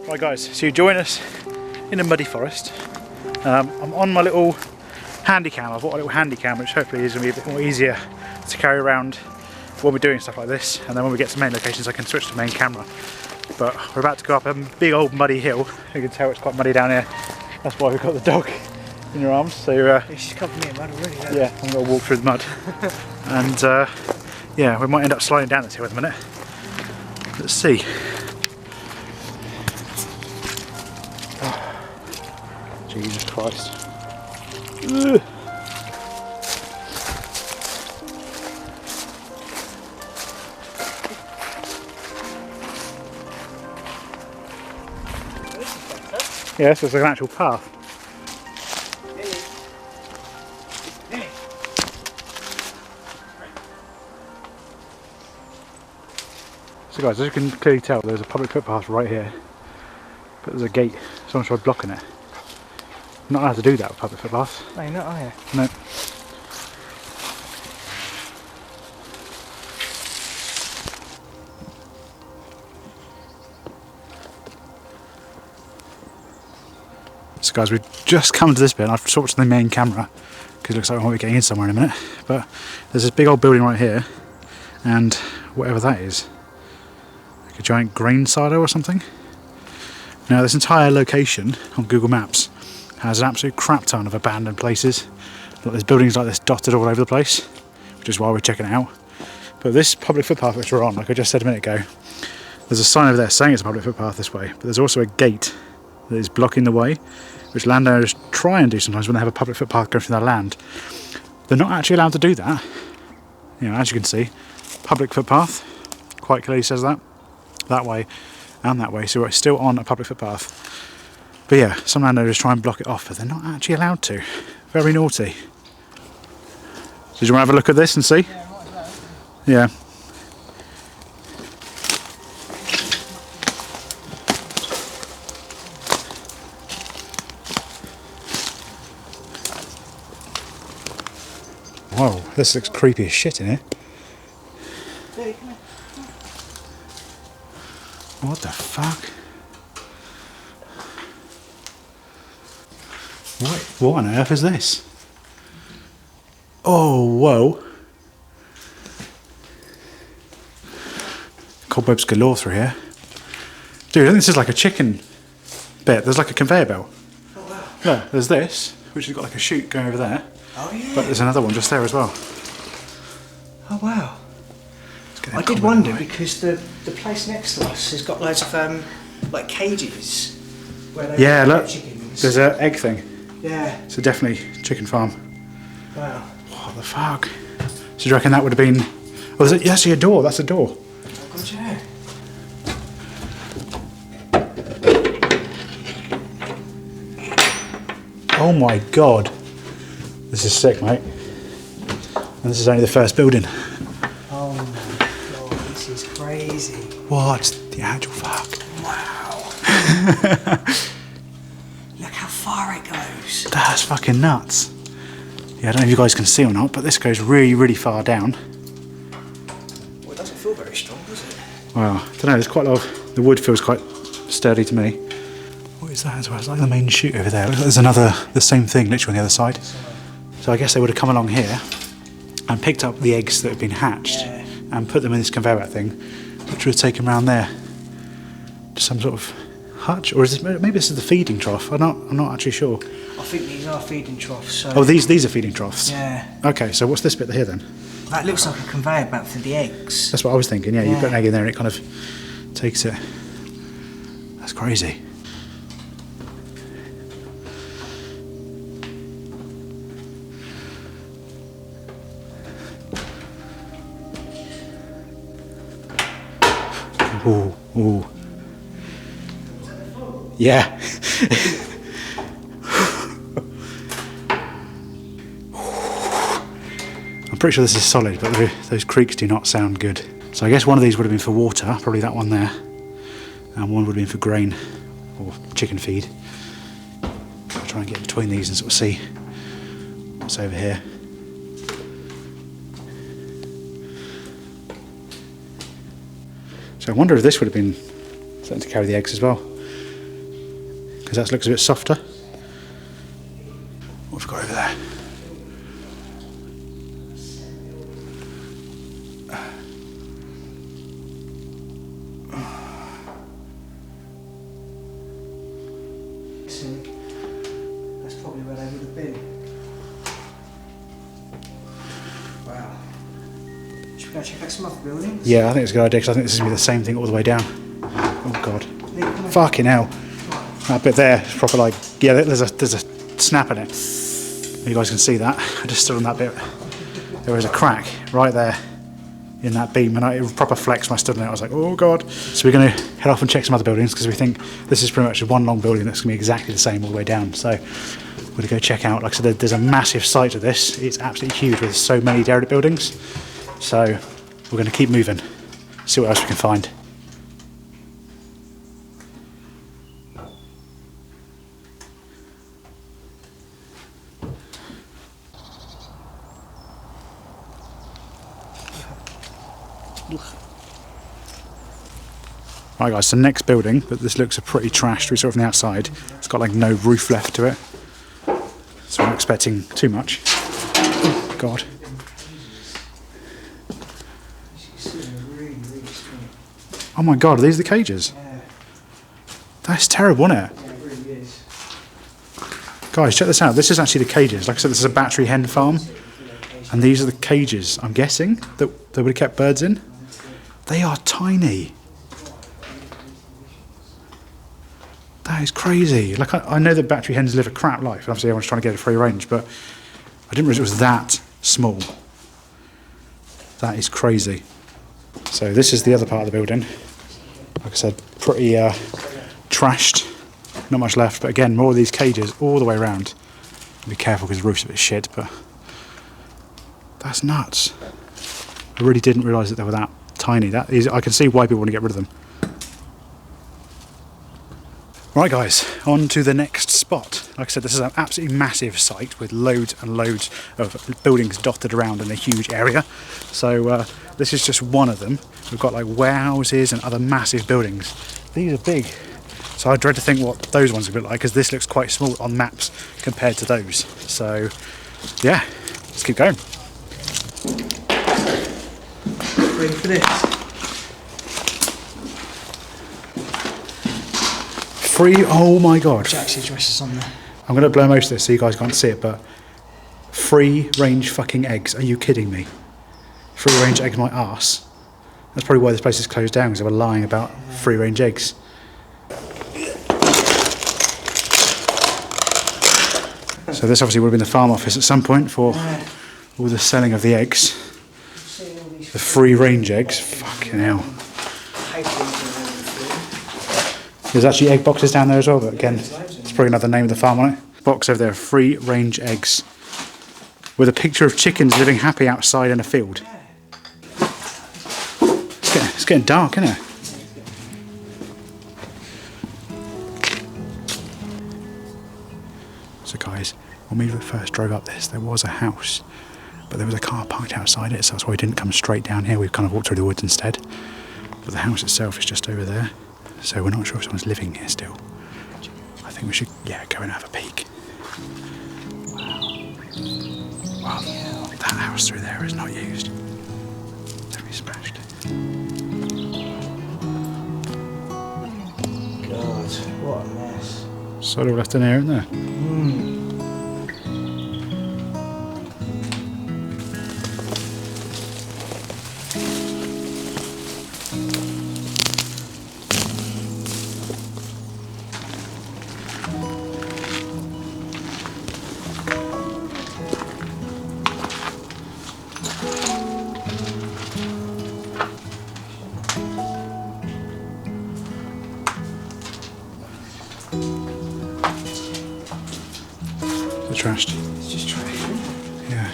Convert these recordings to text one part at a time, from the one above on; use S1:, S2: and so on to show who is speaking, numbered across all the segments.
S1: Right guys, so you join us in a muddy forest. I'm on my little handy cam. I've bought a little handy cam which hopefully is going to be a bit more easier to carry around when we're doing stuff like this, and then when we get to main locations I can switch to main camera. But we're about to go up a big old muddy hill. You can tell it's quite muddy down here. That's why we've got the dog in your arms. So
S2: she's covered me in mud already.
S1: Yeah, I'm going to walk through the mud. And yeah, we might end up sliding down this hill in a minute. Let's see. Jesus Christ. Ugh. Yeah, so it's like an actual path. So guys, as you can clearly tell, there's a public footpath right here, but there's a gate. Someone tried blocking it. You're not allowed to do that with public footpaths.
S2: No, you're not, are you?
S1: No. So guys, we've just come to this bit and I've switched to the main camera because it looks like I might be getting in somewhere in a minute. But there's this big old building right here, and whatever that is, like a giant grain silo or something. Now this entire location on Google Maps has an absolute crap ton of abandoned places. There's buildings like this dotted all over the place, which is why we're checking it out. But this public footpath which we're on, like I just said a minute ago, there's a sign over there saying it's a public footpath this way, but there's also a gate that is blocking the way, which landowners try and do sometimes when they have a public footpath going through their land. They're not actually allowed to do that. You know, as you can see, public footpath quite clearly says that way and that way, so we're still on a public footpath. But yeah, some landowners try and block it off, but they're not actually allowed to. Very naughty. So do you want to have a look at this and see? Yeah. Whoa, this looks creepy as shit in here. What the fuck? What on earth is this? Oh, whoa. Cobwebs galore through here. Dude, I think this is like a chicken bit. There's like a conveyor belt.
S2: Oh wow.
S1: No, there's this, which has got like a chute going over there.
S2: Oh yeah.
S1: But there's another one just there as well.
S2: Oh wow. I did wonder because the place next to us has got loads of like cages where they
S1: look,
S2: chickens.
S1: There's an egg thing.
S2: Yeah.
S1: So definitely chicken farm.
S2: Wow.
S1: What the fuck? So do you reckon that would have been... Oh, is it? Yeah, see a door. That's a door.
S2: Oh god, yeah.
S1: Oh my god. This is sick, mate. And this is only the first building.
S2: Oh my god, this is crazy.
S1: What the actual fuck?
S2: Wow. Look how far it goes.
S1: That's fucking nuts. Yeah, I don't know if you guys can see or not, but this goes really, really far down.
S2: Well, it doesn't feel very strong, does it?
S1: Well, I don't know, there's quite a lot of... The wood feels quite sturdy to me. What is that as well? It's like the main chute over there. There's the same thing literally on the other side. So I guess they would have come along here and picked up the eggs that have been hatched and put them in this conveyor belt thing, which would have taken around there to some sort of hutch, or is this, maybe this is the feeding trough? I'm not actually sure.
S2: I think these are feeding troughs. So
S1: oh, these are feeding troughs.
S2: yeah.
S1: Okay, so what's this bit here then?
S2: That looks like a conveyor belt for the eggs.
S1: That's what I was thinking. Yeah, you put an egg in there and it kind of takes it. That's crazy. Ooh, ooh. Yeah. I'm pretty sure this is solid, but those creaks do not sound good. So I guess one of these would have been for water, probably that one there, and one would have been for grain or chicken feed. I'll try and get between these and sort of see what's over here. So I wonder if this would have been something to carry the eggs as well. because that looks a bit softer. What have we got over there?
S2: That's probably where they would have been. Wow. Should we go check out some other buildings?
S1: Yeah, I think it's a good idea because I think this is going to be the same thing all the way down. Oh god. Fucking hell. That bit there is proper like, yeah, there's a snap in it. You guys can see that. I just stood on that bit. There was a crack right there in that beam, and it proper flexed when I stood on it. I was like, oh god. So we're going to head off and check some other buildings because we think this is pretty much one long building that's going to be exactly the same all the way down. So we're going to go check out. Like I said, there's a massive site to this. It's absolutely huge with so many derelict buildings. So we're going to keep moving, see what else we can find. Right guys, so next building, but this looks pretty trashed. We saw it from the outside. It's got like no roof left to it. So I'm not expecting too much. Oh god. Oh my god, are these the cages? That's terrible, isn't it?
S2: Yeah, it really is.
S1: Guys, check this out. This is actually the cages. Like I said, this is a battery hen farm. And these are the cages, I'm guessing, that they would have kept birds in. They are tiny. That is crazy. Like I know that battery hens live a crap life, and obviously everyone's trying to get a free range, but I didn't realise it was that small. That is crazy. So this is the other part of the building. Like I said, pretty trashed. Not much left, but again, more of these cages all the way around. Be careful because the roof's a bit shit, but that's nuts. I really didn't realise that they were that tiny. That is, I can see why people want to get rid of them. Right guys, on to the next spot. Like I said, this is an absolutely massive site with loads and loads of buildings dotted around in a huge area. So this is just one of them. We've got like warehouses and other massive buildings. These are big. So I dread to think what those ones would look like because this looks quite small on maps compared to those. So yeah, let's keep going.
S2: Ready for this?
S1: Free, oh my god.
S2: Which actually addresses on there.
S1: I'm going to blow most of this so you guys can't see it, but free range fucking eggs. Are you kidding me? Free range eggs my arse. That's probably why this place is closed down, because they were lying about free range eggs. So this obviously would have been the farm office at some point for all the selling of the eggs. The free range eggs. Fucking hell. There's actually egg boxes down there as well, but again, it's probably another name of the farm on it. Box over there, free range eggs. With a picture of chickens living happy outside in a field. It's getting dark, isn't it? So guys, when we first drove up this, there was a house, but there was a car parked outside it, so that's why we didn't come straight down here. We've kind of walked through the woods instead. But the house itself is just over there. So we're not sure if someone's living here still. I think we should, yeah, go and have a peek. Wow. Wow, that house through there is not used. Very smashed.
S2: God, what a mess.
S1: Sort of left in here, isn't there? Trashed.
S2: It's just trash.
S1: Yeah.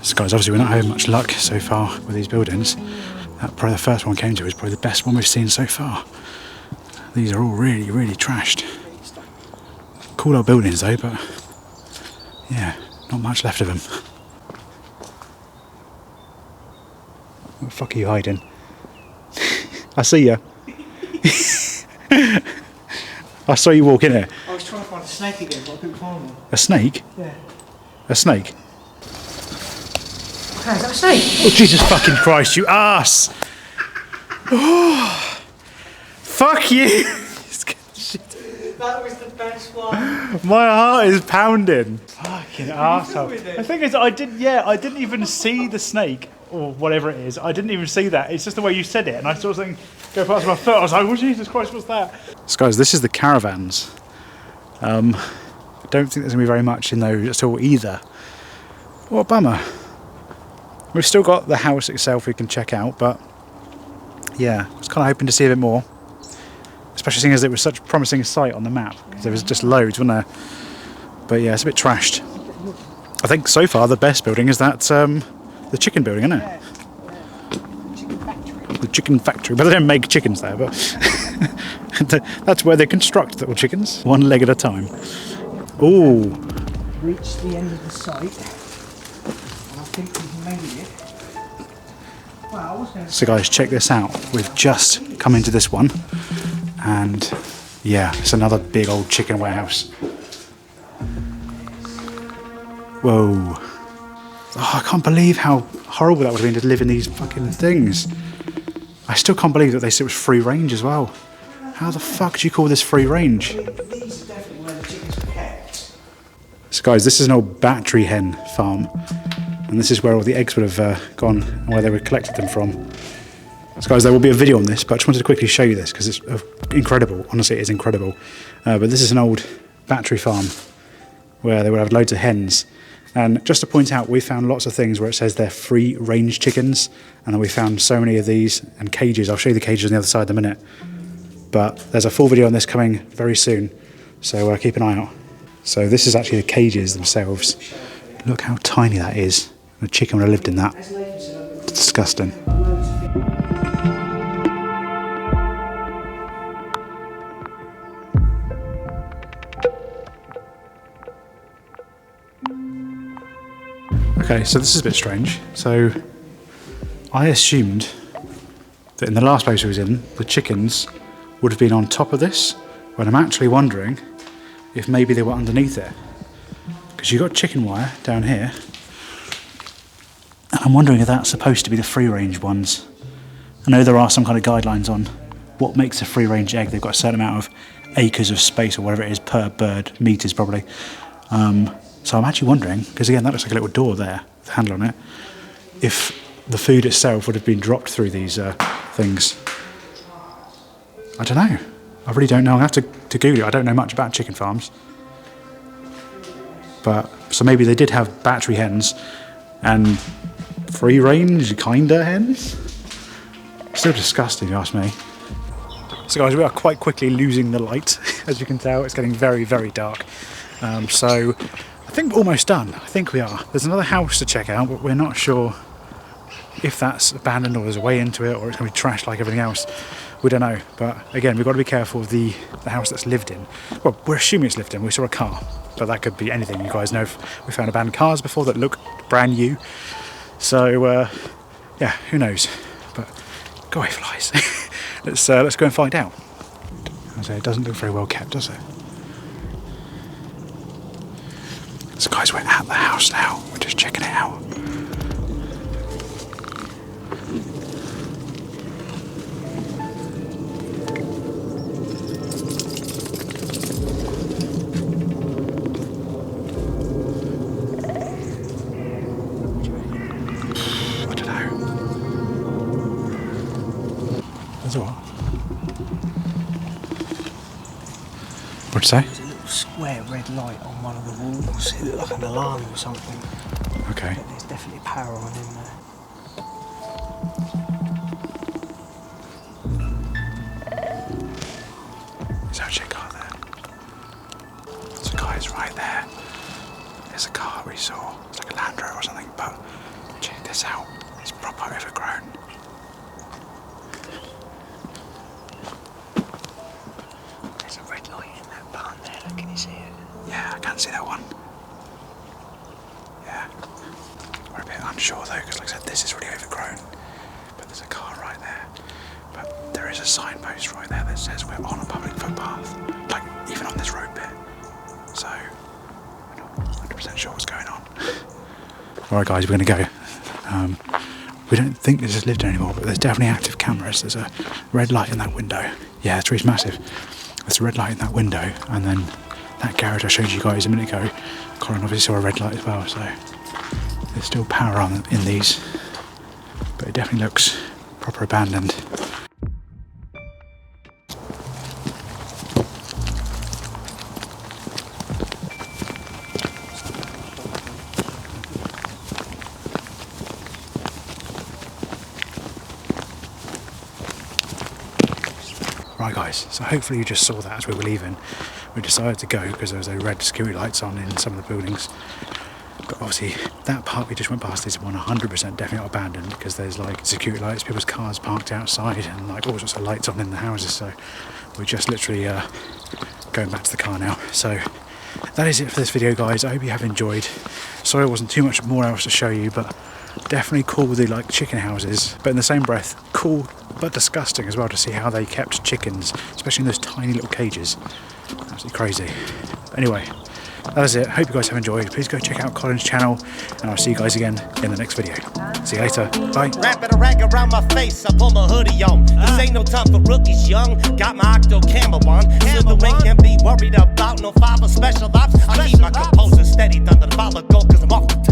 S1: So guys, obviously we're not having much luck so far with these buildings. Probably the first one we came to is probably the best one we've seen so far. These are all really, really trashed. Cool old buildings though, but yeah, not much left of them. What the fuck are you hiding? I see ya. I saw you walk in here.
S2: I was trying to find a snake again, but I couldn't find one.
S1: A snake?
S2: Yeah.
S1: A snake?
S2: Okay, is that a snake?
S1: Oh, Jesus fucking Christ, you ass! Oh, fuck you!
S2: That was the best one.
S1: My heart is pounding. Fucking arsehole.
S2: with it?
S1: The thing is, I didn't even see the snake, or whatever it is. I didn't even see that. It's just the way you said it, and I saw something go past my foot. I was like, oh, Jesus Christ, what's that? So guys, this is the Caravans. I don't think there's going to be very much in those at all either. What a bummer. We've still got the house itself we can check out, but yeah, I was kind of hoping to see a bit more. Especially seeing as it was such a promising site on the map, because there was just loads, wasn't there? But yeah, it's a bit trashed. I think so far the best building is that the chicken building, isn't it?
S2: Yeah. Chicken factory.
S1: The chicken factory, but they don't make chickens there, but that's where they construct little chickens, one leg at a time. Ooh.
S2: Reached the end of the site, and I think we've made it. Well, I was going to
S1: So guys, check this out. We've just come into this one, and yeah, it's another big old chicken warehouse. Whoa. Oh, I can't believe how horrible that would have been to live in these fucking things. I still can't believe that they said it was free range as well. How the fuck do you call this free range?
S2: these are definitely where the chickens are kept.
S1: So guys, this is an old battery hen farm, and this is where all the eggs would have gone and where they were collected them from. So guys, there will be a video on this, but I just wanted to quickly show you this because it's incredible. Honestly, it is incredible. But this is an old battery farm where they would have loads of hens. And just to point out, we found lots of things where it says they're free range chickens, and then we found so many of these and cages. I'll show you the cages on the other side in a minute. But there's a full video on this coming very soon, so keep an eye out. So this is actually the cages themselves. Look how tiny that is. A chicken would have lived in that. It's disgusting. Okay, so this is a bit strange. So I assumed that in the last place we was in, the chickens would have been on top of this, when I'm actually wondering if maybe they were underneath it. Because you've got chicken wire down here, and I'm wondering if that's supposed to be the free range ones. I know there are some kind of guidelines on what makes a free range egg. They've got a certain amount of acres of space or whatever it is per bird, meters probably. So I'm actually wondering, because again that looks like a little door there with a handle on it, if the food itself would have been dropped through these things. I don't know. I really don't know. I'll have to Google it. I don't know much about chicken farms. But, so maybe they did have battery hens and free range kinda hens? Still disgusting, if you ask me. So guys, we are quite quickly losing the light. As you can tell, it's getting very, very dark. So I think we're almost done. I think we are. There's another house to check out, but we're not sure if that's abandoned or there's a way into it or it's going to be trashed like everything else. We don't know. But again, we've got to be careful of the house that's lived in. Well, we're assuming it's lived in. We saw a car, but that could be anything. You guys know we found abandoned cars before that look brand new. So yeah, who knows? But go away, flies. Let's go and find out. I say it doesn't look very well kept, does it? So guys, we're at the house now. We're just checking it out. I don't know. There's a what? What'd you say?
S2: There's a little square red light on one of the walls. It looked like an alarm or something.
S1: Okay.
S2: But there's definitely power on in there.
S1: There's actually a car there. There's a guy's right there. There's a car we saw. It's like a Land Rover or something, but check this out. It's proper overgrown.
S2: There's a red light in that barn there. Look, can you see it?
S1: Yeah, I can't see that one. Yeah. We're a bit unsure though, because like I said, this is really overgrown. But there's a car right there. But there is a signpost right there that says we're on a public footpath, like even on this road bit. So we're not 100% sure what's going on. Alright guys, we're going to go. We don't think this is lived in anymore, but there's definitely active cameras. There's a red light in that window. Yeah, the tree's massive. There's a red light in that window, and then that garage I showed you guys a minute ago, Colin obviously saw a red light as well, so there's still power on in these, but it definitely looks proper abandoned. Right guys, so hopefully you just saw that as we were leaving. We decided to go because there was those red security lights on in some of the buildings. But obviously that part we just went past is 100% definitely not abandoned, because there's like security lights, people's cars parked outside, and like all sorts of lights on in the houses. So we're just literally going back to the car now. So that is it for this video guys. I hope you have enjoyed. Sorry it wasn't too much more else to show you, but definitely cool with the like chicken houses, but in the same breath cool but disgusting as well to see how they kept chickens, especially in those tiny little cages. Absolutely crazy. But anyway, that is it. Hope you guys have enjoyed. Please go check out Colin's channel, and I'll see you guys again in the next video. See you later. Bye.
S3: Wrapping a rag around my face, I pull my hoodie on. This ain't no time for rookies young. Got my octo camera on. So the wing can't be worried about no 5 or special ops. I keep my composure steady, thunder the ball of gold, cause I'm off the top.